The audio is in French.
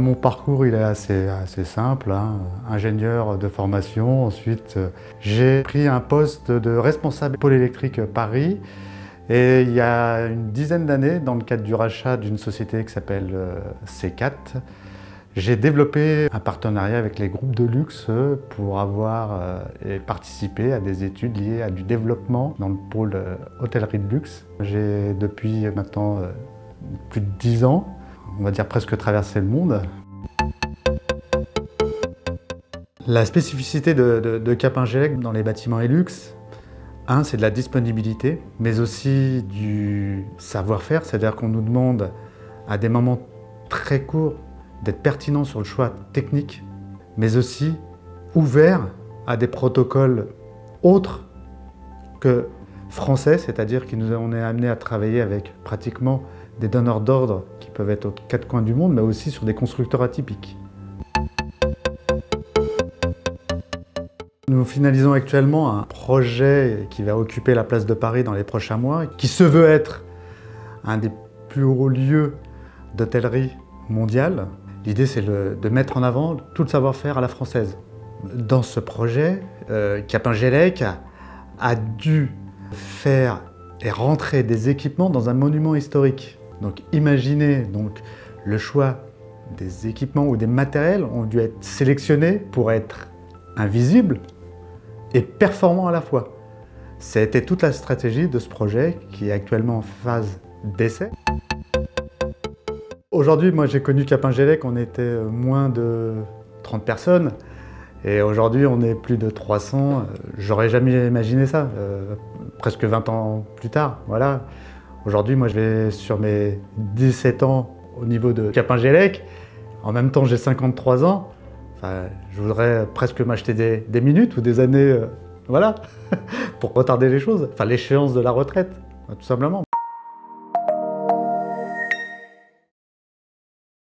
Mon parcours il est assez simple, hein. Ingénieur de formation, ensuite j'ai pris un poste de responsable pôle électrique Paris et il y a une dizaine d'années, dans le cadre du rachat d'une société qui s'appelle C4, j'ai développé un partenariat avec les groupes de luxe pour avoir et participer à des études liées à du développement dans le pôle hôtellerie de luxe. J'ai depuis maintenant plus de 10 ans, on va dire presque traversé le monde. La spécificité de Capingélec dans les bâtiments et luxe, c'est de la disponibilité, mais aussi du savoir-faire, c'est-à-dire qu'on nous demande à des moments très courts d'être pertinent sur le choix technique, mais aussi ouvert à des protocoles autres que français, c'est-à-dire qu'on est amené à travailler avec pratiquement des donneurs d'ordre qui peuvent être aux quatre coins du monde, mais aussi sur des constructeurs atypiques. Nous finalisons actuellement un projet qui va occuper la place de Paris dans les prochains mois, qui se veut être un des plus hauts lieux d'hôtellerie mondiale. L'idée, c'est de mettre en avant tout le savoir-faire à la française. Dans ce projet, Capingélec a dû faire et rentrer des équipements dans un monument historique. Donc imaginez le choix des équipements ou des matériels ont dû être sélectionnés pour être invisibles et performants à la fois. C'était toute la stratégie de ce projet qui est actuellement en phase d'essai. Aujourd'hui, moi j'ai connu Capingélec, on était moins de 30 personnes et aujourd'hui on est plus de 300. J'aurais jamais imaginé ça, presque 20 ans plus tard. Voilà. Aujourd'hui, moi je vais sur mes 17 ans au niveau de Capingélec. En même temps, j'ai 53 ans. Enfin, je voudrais presque m'acheter des minutes ou des années, voilà, pour retarder les choses. Enfin, l'échéance de la retraite, tout simplement.